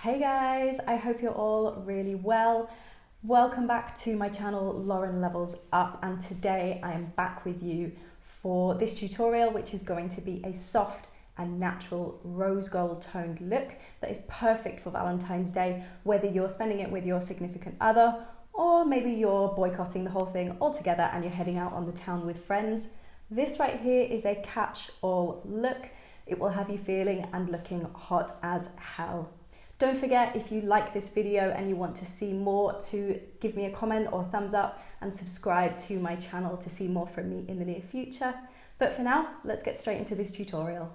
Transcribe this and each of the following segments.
Hey guys, I hope you're all really well. Welcome back to my channel, Lauren Levels Up, and today I am back with you for this tutorial, which is going to be a soft and natural rose gold toned look that is perfect for Valentine's Day, whether you're spending it with your significant other or maybe you're boycotting the whole thing altogether and you're heading out on the town with friends. This right here is a catch-all look. It will have you feeling and looking hot as hell. Don't forget, if you like this video and you want to see more, to give me a comment or thumbs up and subscribe to my channel to see more from me in the near future. But for now, let's get straight into this tutorial.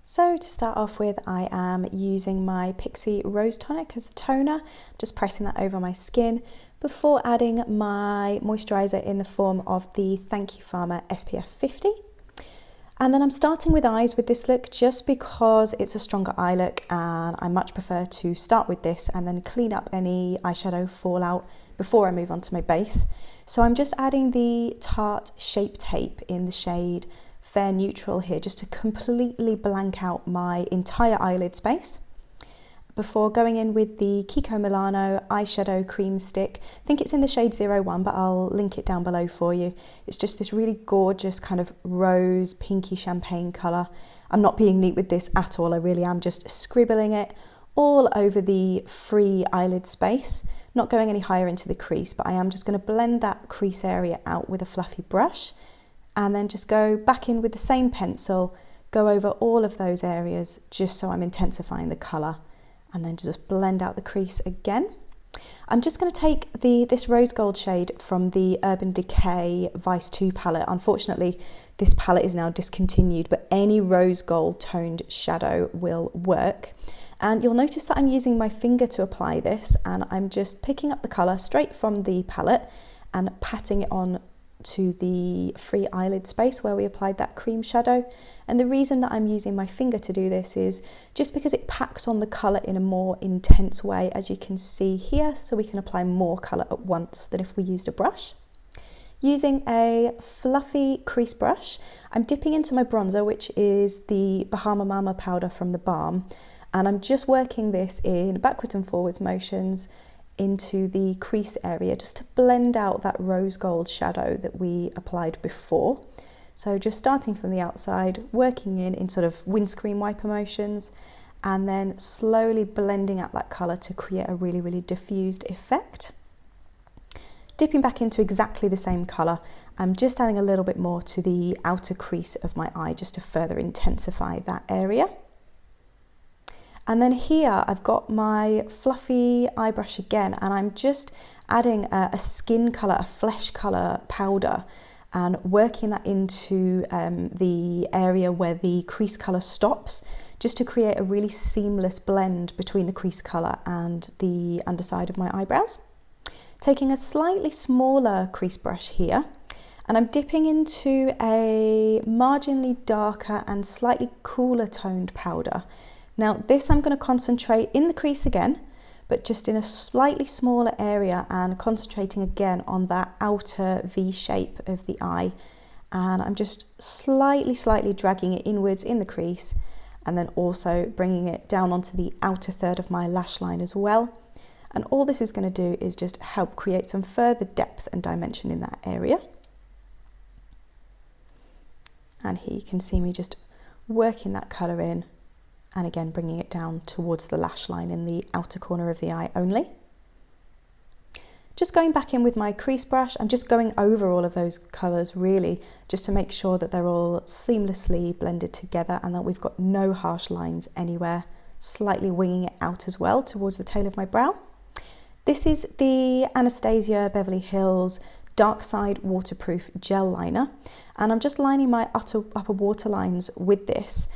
So to start off with, I am using my Pixie Rose Tonic as a toner, just pressing that over my skin before adding my moisturiser in the form of the Thank You Pharma SPF 50. And then I'm starting with eyes with this look just because it's a stronger eye look, and I much prefer to start with this and then clean up any eyeshadow fallout before I move on to my base. So I'm just adding the Tarte Shape Tape in the shade Fair Neutral here, just to completely blank out my entire eyelid space, before going in with the Kiko Milano eyeshadow cream stick. I think it's in the shade 01, but I'll link it down below for you. It's just this really gorgeous kind of rose pinky champagne colour. I'm not being neat with this at all, I really am just scribbling it all over the free eyelid space, not going any higher into the crease, but I am just going to blend that crease area out with a fluffy brush, and then just go back in with the same pencil, go over all of those areas just so I'm intensifying the colour, and then just blend out the crease again. I'm just going to take this rose gold shade from the Urban Decay Vice 2 palette. Unfortunately, this palette is now discontinued, but any rose gold toned shadow will work. And you'll notice that I'm using my finger to apply this, and I'm just picking up the colour straight from the palette and patting it on to the free eyelid space where we applied that cream shadow. And the reason that I'm using my finger to do this is just because it packs on the colour in a more intense way, as you can see here, so we can apply more colour at once than if we used a brush. Using a fluffy crease brush, I'm dipping into my bronzer, which is the Bahama Mama powder from the Balm, and I'm just working this in backwards and forwards motions into the crease area just to blend out that rose gold shadow that we applied before. So just starting from the outside, working in sort of windscreen wiper motions, and then slowly blending out that colour to create a really, really diffused effect. Dipping back into exactly the same colour, I'm just adding a little bit more to the outer crease of my eye just to further intensify that area. And then here I've got my fluffy eye brush again, and I'm just adding a skin colour, a flesh colour powder, and working that into the area where the crease colour stops, just to create a really seamless blend between the crease colour and the underside of my eyebrows. Taking a slightly smaller crease brush here, and I'm dipping into a marginally darker and slightly cooler toned powder. Now this I'm going to concentrate in the crease again, but just in a slightly smaller area, and concentrating again on that outer V shape of the eye. And I'm just slightly dragging it inwards in the crease, and then also bringing it down onto the outer third of my lash line as well. And all this is going to do is just help create some further depth and dimension in that area. And here you can see me just working that colour in, and again bringing it down towards the lash line in the outer corner of the eye only. Just going back in with my crease brush, I'm just going over all of those colours really, just to make sure that they're all seamlessly blended together and that we've got no harsh lines anywhere, slightly winging it out as well towards the tail of my brow. This is the Anastasia Beverly Hills Dark Side Waterproof Gel Liner, and I'm just lining my upper waterlines with this,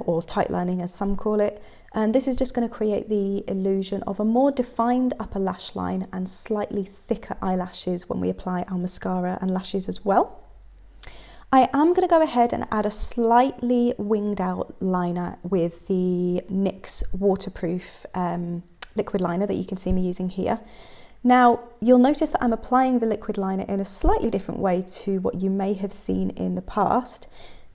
or tight lining as some call it, and this is just going to create the illusion of a more defined upper lash line and slightly thicker eyelashes when we apply our mascara and lashes as well. I am going to go ahead and add a slightly winged out liner with the NYX waterproof liquid liner that you can see me using here. Now, you'll notice that I'm applying the liquid liner in a slightly different way to what you may have seen in the past.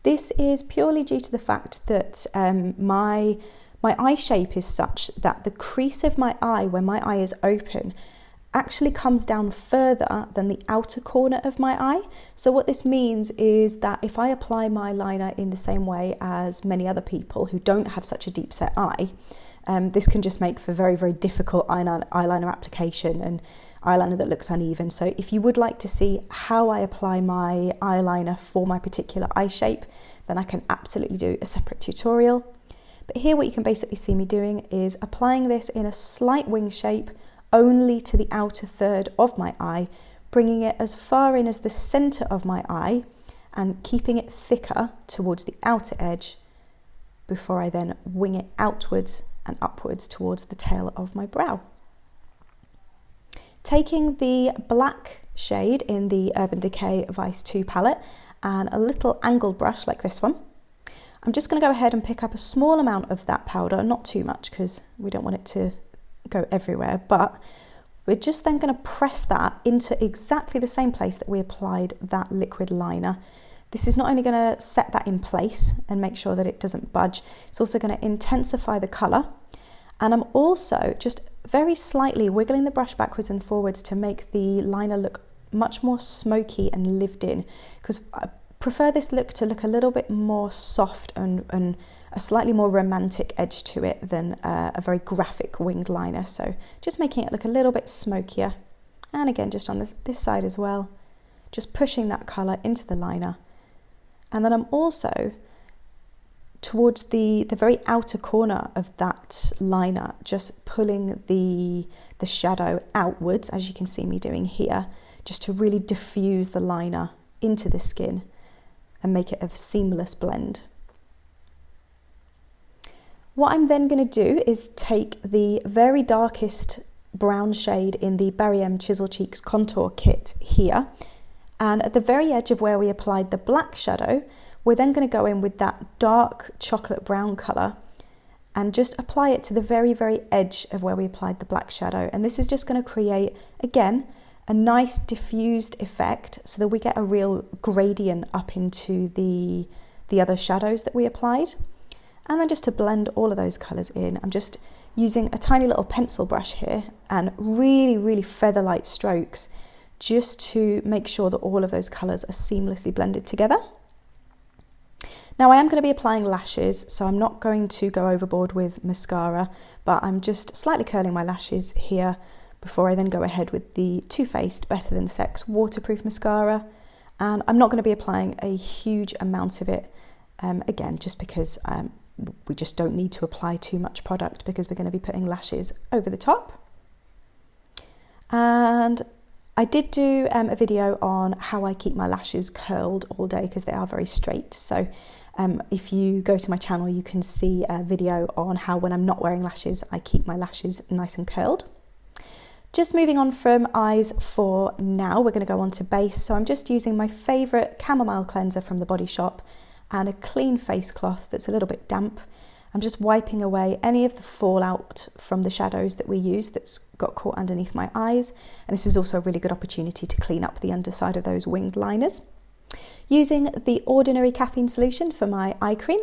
This is purely due to the fact that my my eye shape is such that the crease of my eye, when my eye is open, actually comes down further than the outer corner of my eye. So what this means is that if I apply my liner in the same way as many other people who don't have such a deep set eye, this can just make for very, very difficult eyeliner application and eyeliner that looks uneven. So if you would like to see how I apply my eyeliner for my particular eye shape, then I can absolutely do a separate tutorial. But here what you can basically see me doing is applying this in a slight wing shape only to the outer third of my eye, bringing it as far in as the center of my eye and keeping it thicker towards the outer edge before I then wing it outwards and upwards towards the tail of my brow. Taking the black shade in the Urban Decay Vice 2 palette and a little angled brush like this one, I'm just going to go ahead and pick up a small amount of that powder, not too much because we don't want it to go everywhere, but we're just then going to press that into exactly the same place that we applied that liquid liner. This is not only going to set that in place and make sure that it doesn't budge, it's also going to intensify the colour. And I'm also just very slightly wiggling the brush backwards and forwards to make the liner look much more smoky and lived in, because I prefer this look to look a little bit more soft and a slightly more romantic edge to it than a very graphic winged liner. So just making it look a little bit smokier. And again, just on this side as well, just pushing that colour into the liner. And then I'm also, towards the very outer corner of that liner, just pulling the shadow outwards, as you can see me doing here, just to really diffuse the liner into the skin and make it a seamless blend. What I'm then going to do is take the very darkest brown shade in the Berry M Chisel Cheeks contour kit here, and at the very edge of where we applied the black shadow, we're then going to go in with that dark chocolate brown colour and just apply it to the very, very edge of where we applied the black shadow. And this is just going to create, again, a nice diffused effect so that we get a real gradient up into the other shadows that we applied. And then just to blend all of those colours in, I'm just using a tiny little pencil brush here and really, really feather-light strokes just to make sure that all of those colours are seamlessly blended together. Now I am going to be applying lashes, so I'm not going to go overboard with mascara, but I'm just slightly curling my lashes here before I then go ahead with the Too Faced Better Than Sex waterproof mascara. And I'm not going to be applying a huge amount of it, again, just because we just don't need to apply too much product because we're going to be putting lashes over the top. And I did do a video on how I keep my lashes curled all day because they are very straight. So if you go to my channel, you can see a video on how when I'm not wearing lashes, I keep my lashes nice and curled. Just moving on from eyes for now, we're going to go on to base. So I'm just using my favourite chamomile cleanser from the Body Shop and a clean face cloth that's a little bit damp. I'm just wiping away any of the fallout from the shadows that we used that's got caught underneath my eyes. And this is also a really good opportunity to clean up the underside of those winged liners. Using the Ordinary Caffeine Solution for my eye cream.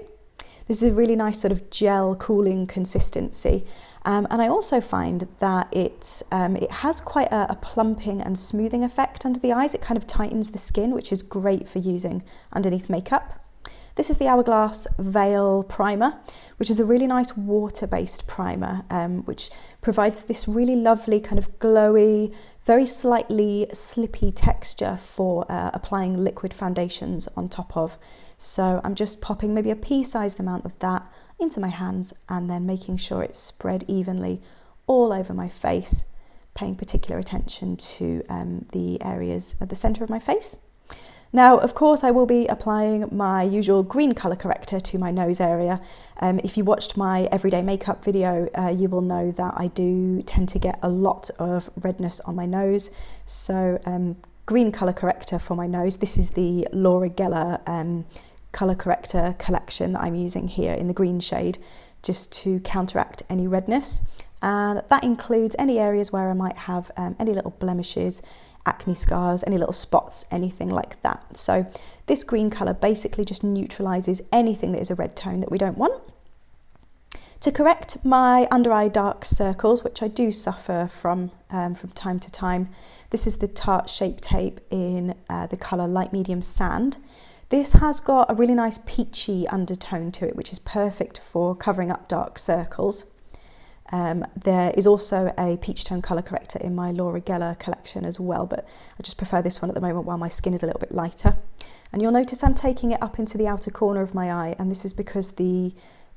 This is a really nice sort of gel cooling consistency. And I also find that it has quite a plumping and smoothing effect under the eyes. It kind of tightens the skin, which is great for using underneath makeup. This is the Hourglass Veil Primer, which is a really nice water-based primer, which provides this really lovely kind of glowy, very slightly slippy texture for applying liquid foundations on top of. So I'm just popping maybe a pea-sized amount of that into my hands and then making sure it's spread evenly all over my face, paying particular attention to the areas at the centre of my face. Now, of course, I will be applying my usual green colour corrector to my nose area. If you watched my everyday makeup video, you will know that I do tend to get a lot of redness on my nose. So green colour corrector for my nose. This is the Laura Geller colour corrector collection that I'm using here in the green shade, just to counteract any redness. And that includes any areas where I might have any little blemishes, acne scars, any little spots, anything like that. So this green colour basically just neutralises anything that is a red tone that we don't want. To correct my under eye dark circles, which I do suffer from time to time, this is the Tarte Shape Tape in the colour Light Medium Sand. This has got a really nice peachy undertone to it, which is perfect for covering up dark circles. There is also a peach tone colour corrector in my Laura Geller collection as well, but I just prefer this one at the moment while my skin is a little bit lighter. And you'll notice I'm taking it up into the outer corner of my eye, and this is because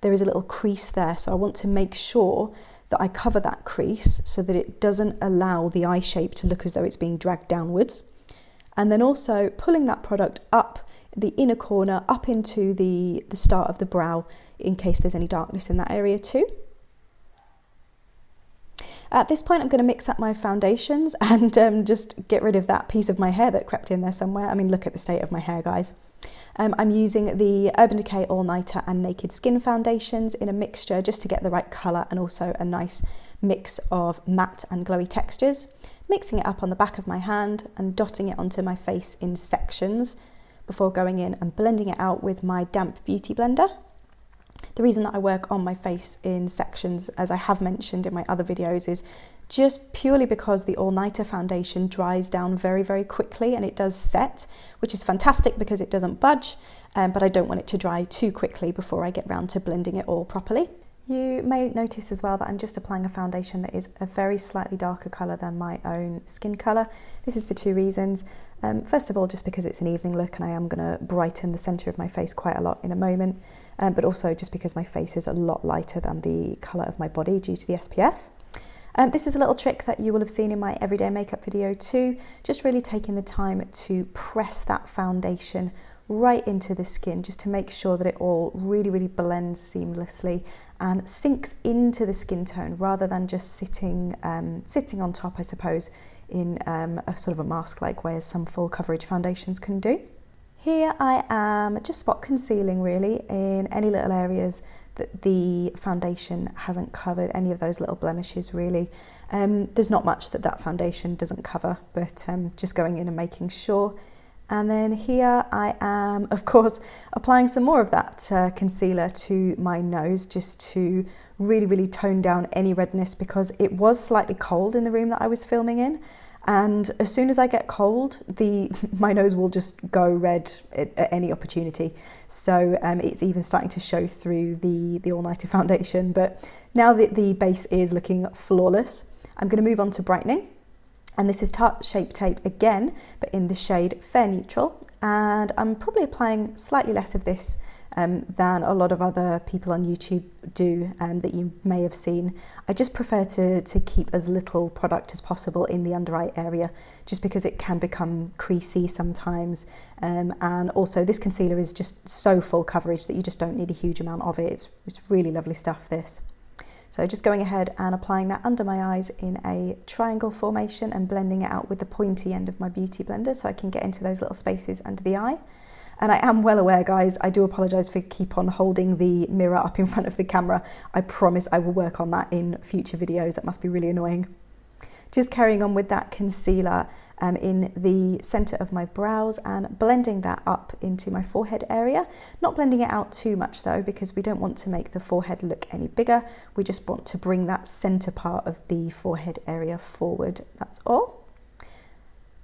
there is a little crease there, so I want to make sure that I cover that crease so that it doesn't allow the eye shape to look as though it's being dragged downwards. And then also pulling that product up the inner corner, up into the start of the brow, in case there's any darkness in that area too. At this point, I'm going to mix up my foundations and just get rid of that piece of my hair that crept in there somewhere. I mean, look at the state of my hair, guys. I'm using the Urban Decay All Nighter and Naked Skin foundations in a mixture just to get the right colour and also a nice mix of matte and glowy textures. Mixing it up on the back of my hand and dotting it onto my face in sections before going in and blending it out with my damp beauty blender. The reason that I work on my face in sections, as I have mentioned in my other videos, is just purely because the All Nighter foundation dries down very, very quickly, and it does set, which is fantastic because it doesn't budge, but I don't want it to dry too quickly before I get round to blending it all properly. You may notice as well that I'm just applying a foundation that is a very slightly darker colour than my own skin colour. This is for two reasons. First of all, just because it's an evening look and I am going to brighten the centre of my face quite a lot in a moment, but also just because my face is a lot lighter than the colour of my body due to the SPF. This is a little trick that you will have seen in my everyday makeup video too, just really taking the time to press that foundation right into the skin just to make sure that it all really, really blends seamlessly and sinks into the skin tone rather than just sitting on top, I suppose, in a sort of a mask-like way as some full coverage foundations can do. Here I am just spot concealing really in any little areas that the foundation hasn't covered, any of those little blemishes really. There's not much that foundation doesn't cover, but just going in and making sure. And then here I am, of course, applying some more of that concealer to my nose just to really, really tone down any redness because it was slightly cold in the room that I was filming in. And as soon as I get cold, my nose will just go red at any opportunity. So it's even starting to show through the All Nighter foundation. But now that the base is looking flawless, I'm going to move on to brightening. And this is Tarte Shape Tape again, but in the shade Fair Neutral. And I'm probably applying slightly less of this than a lot of other people on YouTube do that you may have seen. I just prefer to keep as little product as possible in the under eye area, just because it can become creasy sometimes. And also this concealer is just so full coverage that you just don't need a huge amount of it. It's really lovely stuff, this. So just going ahead and applying that under my eyes in a triangle formation and blending it out with the pointy end of my beauty blender so I can get into those little spaces under the eye. And I am well aware, guys, I do apologise for keep on holding the mirror up in front of the camera. I promise I will work on that in future videos. That must be really annoying. Just carrying on with that concealer in the centre of my brows and blending that up into my forehead area. Not blending it out too much though, because we don't want to make the forehead look any bigger. We just want to bring that centre part of the forehead area forward, that's all.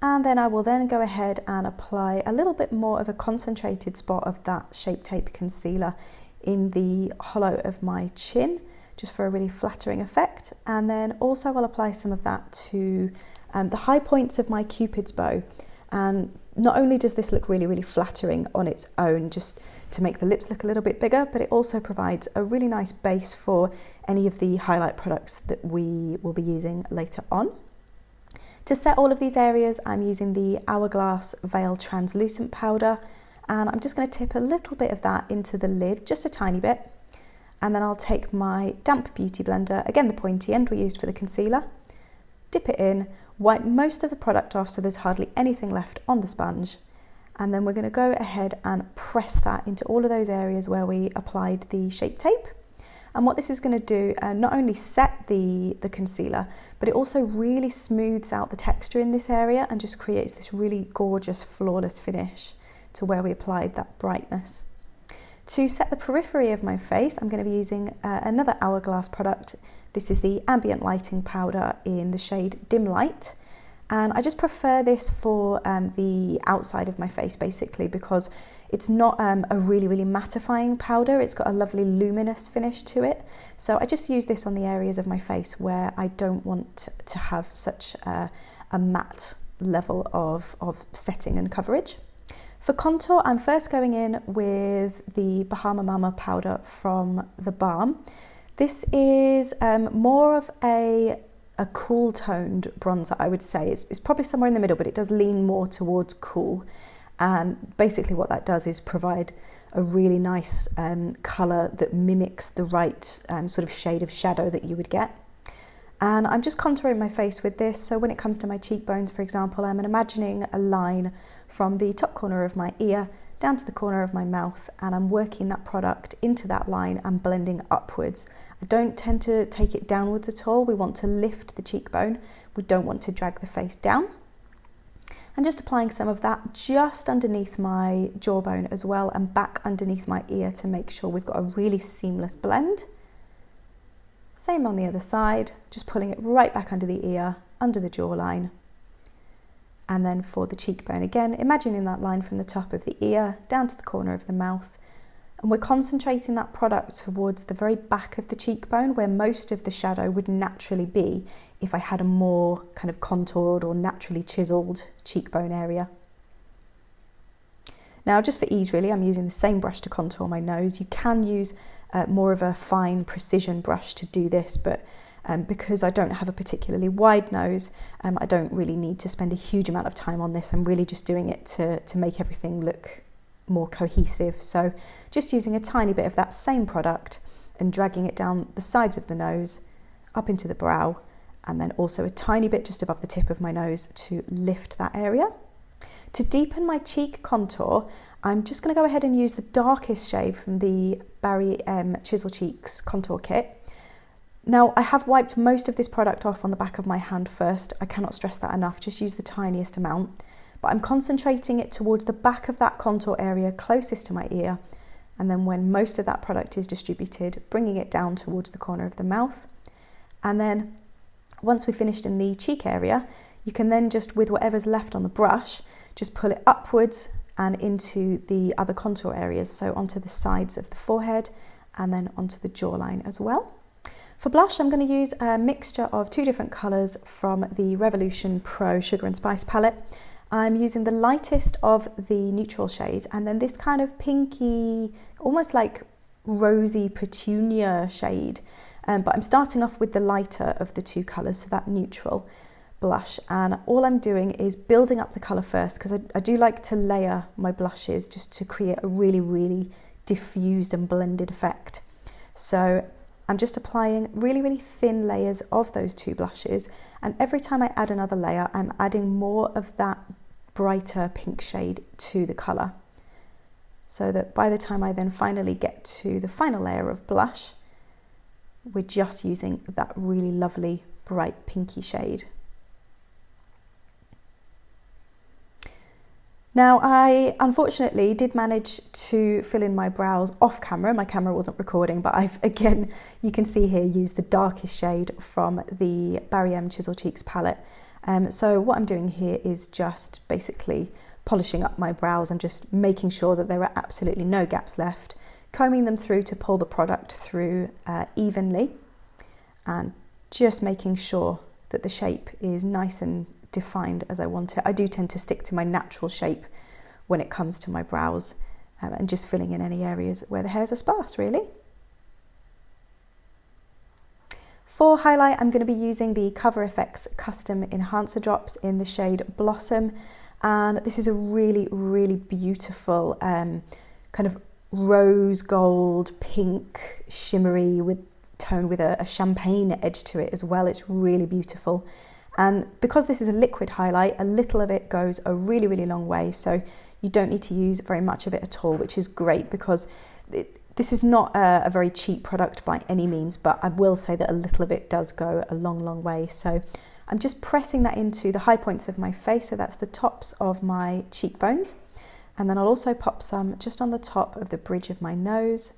And then I will then go ahead and apply a little bit more of a concentrated spot of that Shape Tape concealer in the hollow of my chin, just for a really flattering effect. And then also I'll apply some of that to the high points of my Cupid's bow. And not only does this look really, really flattering on its own, just to make the lips look a little bit bigger, but it also provides a really nice base for any of the highlight products that we will be using later on. To set all of these areas, I'm using the Hourglass Veil Translucent Powder, and I'm just going to tip a little bit of that into the lid, just a tiny bit. And then I'll take my damp beauty blender, again the pointy end we used for the concealer, dip it in, wipe most of the product off so there's hardly anything left on the sponge, and then we're going to go ahead and press that into all of those areas where we applied the Shape Tape. And what this is going to do, not only set the concealer, but it also really smooths out the texture in this area and just creates this really gorgeous, flawless finish to where we applied that brightness. To set the periphery of my face, I'm going to be using another Hourglass product. This is the Ambient Lighting Powder in the shade Dim Light. And I just prefer this for the outside of my face, basically, because it's not a really mattifying powder. It's got a lovely luminous finish to it. So I just use this on the areas of my face where I don't want to have such a matte level of setting and coverage. For contour, I'm first going in with the Bahama Mama powder from The Balm. This is more of a cool toned bronzer, I would say. It's probably somewhere in the middle, but it does lean more towards cool. And basically what that does is provide a really nice colour that mimics the right sort of shade of shadow that you would get. And I'm just contouring my face with this. So when it comes to my cheekbones, for example, I'm imagining a line from the top corner of my ear down to the corner of my mouth, and I'm working that product into that line and blending upwards. I don't tend to take it downwards at all. We want to lift the cheekbone. We don't want to drag the face down. And just applying some of that just underneath my jawbone as well, and back underneath my ear to make sure we've got a really seamless blend. Same on the other side, just pulling it right back under the ear, under the jawline. And then for the cheekbone again, imagining that line from the top of the ear down to the corner of the mouth. And we're concentrating that product towards the very back of the cheekbone, where most of the shadow would naturally be if I had a more kind of contoured or naturally chiseled cheekbone area. Now, just for ease really, I'm using the same brush to contour my nose. You can use more of a fine precision brush to do this, but because I don't have a particularly wide nose, I don't really need to spend a huge amount of time on this. I'm really just doing it to make everything look more cohesive. So just using a tiny bit of that same product and dragging it down the sides of the nose, up into the brow, and then also a tiny bit just above the tip of my nose to lift that area. To deepen my cheek contour, I'm just going to go ahead and use the darkest shade from the Barry M Chisel Cheeks contour kit. Now, I have wiped most of this product off on the back of my hand first. I cannot stress that enough, just use the tiniest amount. But I'm concentrating it towards the back of that contour area closest to my ear. And then when most of that product is distributed, bringing it down towards the corner of the mouth. And then once we've finished in the cheek area, you can then just, with whatever's left on the brush, just pull it upwards and into the other contour areas. So onto the sides of the forehead and then onto the jawline as well. For blush, I'm going to use a mixture of two different colours from the Revolution Pro Sugar and Spice palette. I'm using the lightest of the neutral shades, and then this kind of pinky, almost like rosy petunia shade. But I'm starting off with the lighter of the two colours, so that neutral blush. And all I'm doing is building up the colour first, because I do like to layer my blushes just to create a really diffused and blended effect. So I'm just applying really thin layers of those two blushes, and every time I add another layer, I'm adding more of that brighter pink shade to the colour, so that by the time I then finally get to the final layer of blush, we're just using that really lovely bright pinky shade. Now, I unfortunately did manage to fill in my brows off camera. My camera wasn't recording, but I've, again, you can see here, used the darkest shade from the Barry M Chisel Cheeks palette. So what I'm doing here is just basically polishing up my brows and just making sure that there are absolutely no gaps left, combing them through to pull the product through evenly, and just making sure that the shape is nice and defined as I want it. I do tend to stick to my natural shape when it comes to my brows, and just filling in any areas where the hairs are sparse, really. For highlight, I'm going to be using the Cover FX Custom Enhancer Drops in the shade Blossom, and this is a really beautiful kind of rose gold pink shimmery tone with a champagne edge to it as well. It's really beautiful. And because this is a liquid highlight, a little of it goes a really long way, so you don't need to use very much of it at all, which is great, because this is not a very cheap product by any means, but I will say that a little of it does go a long way. So I'm just pressing that into the high points of my face, so that's the tops of my cheekbones. And then I'll also pop some just on the top of the bridge of my nose,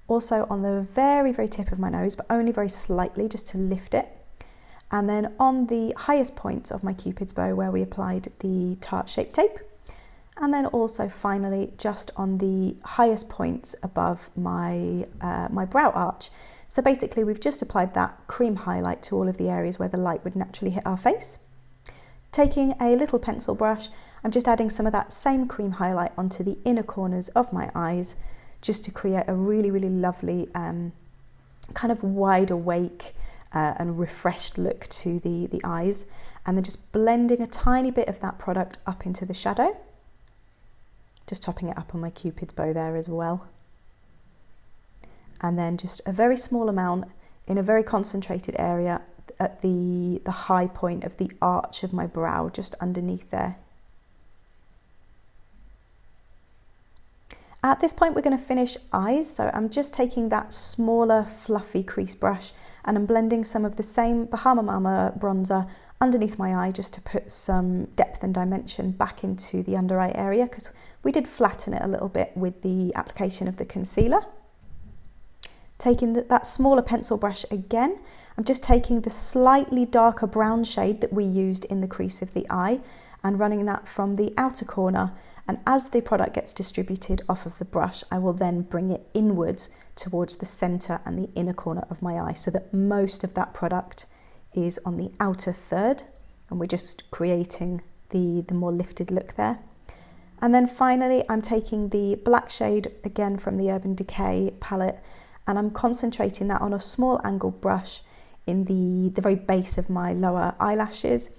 also on the very, very tip of my nose, but only very slightly, just to lift it. And then on the highest points of my Cupid's bow where we applied the tart shape tape. And then also finally just on the highest points above my, my brow arch. So basically we've just applied that cream highlight to all of the areas where the light would naturally hit our face. Taking a little pencil brush, I'm just adding some of that same cream highlight onto the inner corners of my eyes, just to create a really, really lovely kind of wide awake and refreshed look to the eyes. And then just blending a tiny bit of that product up into the shadow. Just topping it up on my Cupid's bow there as well. And then just a very small amount in a very concentrated area at the high point of the arch of my brow, just underneath there. At this point we're going to finish eyes, so I'm just taking that smaller fluffy crease brush and I'm blending some of the same Bahama Mama bronzer underneath my eye, just to put some depth and dimension back into the under eye area, because we did flatten it a little bit with the application of the concealer. Taking that smaller pencil brush again, I'm just taking the slightly darker brown shade that we used in the crease of the eye and running that from the outer corner, and as the product gets distributed off of the brush, I will then bring it inwards towards the center and the inner corner of my eye, so that most of that product is on the outer third, and we're just creating the more lifted look there. And then finally I'm taking the black shade again from the Urban Decay palette, and I'm concentrating that on a small angled brush in the very base of my lower eyelashes.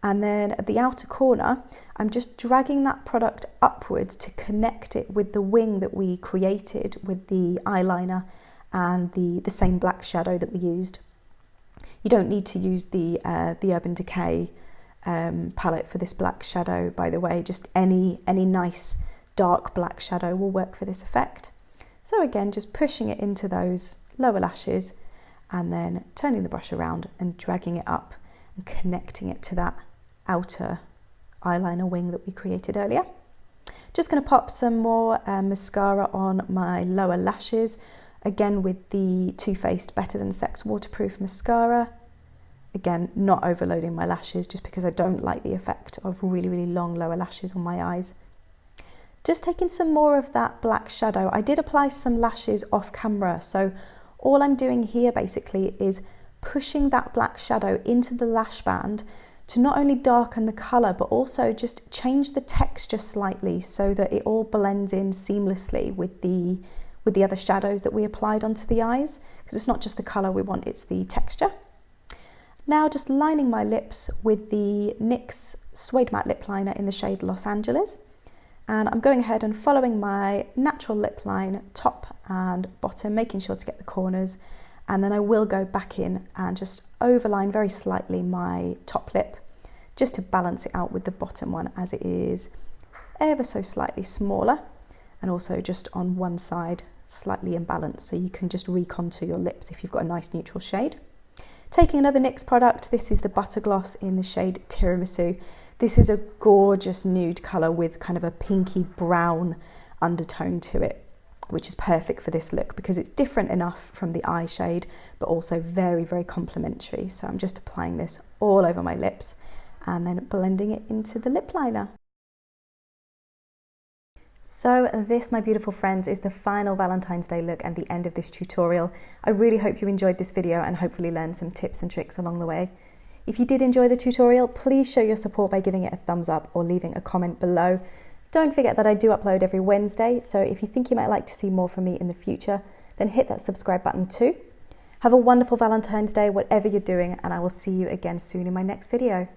And then at the outer corner, I'm just dragging that product upwards to connect it with the wing that we created with the eyeliner and the same black shadow that we used. You don't need to use the Urban Decay palette for this black shadow, by the way. Just any nice dark black shadow will work for this effect. So again, just pushing it into those lower lashes and then turning the brush around and dragging it up and connecting it to that outer eyeliner wing that we created earlier. Just going to pop some more mascara on my lower lashes, again with the Too Faced Better Than Sex waterproof mascara. Again, not overloading my lashes, just because I don't like the effect of really, really long lower lashes on my eyes. Just taking some more of that black shadow. I did apply some lashes off camera, so all I'm doing here basically is pushing that black shadow into the lash band to not only darken the colour, but also just change the texture slightly so that it all blends in seamlessly with the other shadows that we applied onto the eyes, because it's not just the colour we want, it's the texture. Now just lining my lips with the NYX Suede Matte Lip Liner in the shade Los Angeles. And I'm going ahead and following my natural lip line, top and bottom, making sure to get the corners. And then I will go back in and just overline very slightly my top lip, just to balance it out with the bottom one, as it is ever so slightly smaller, and also just on one side slightly imbalanced, so you can just recontour your lips if you've got a nice neutral shade. Taking another NYX product, this is the Butter Gloss in the shade Tiramisu. This is a gorgeous nude colour with kind of a pinky brown undertone to it, which is perfect for this look because it's different enough from the eye shade, but also very, very complementary. So I'm just applying this all over my lips and then blending it into the lip liner. So this, my beautiful friends, is the final Valentine's Day look and the end of this tutorial. I really hope you enjoyed this video and hopefully learned some tips and tricks along the way. If you did enjoy the tutorial, please show your support by giving it a thumbs up or leaving a comment below. Don't forget that I do upload every Wednesday, so if you think you might like to see more from me in the future, then hit that subscribe button too. Have a wonderful Valentine's Day, whatever you're doing, and I will see you again soon in my next video.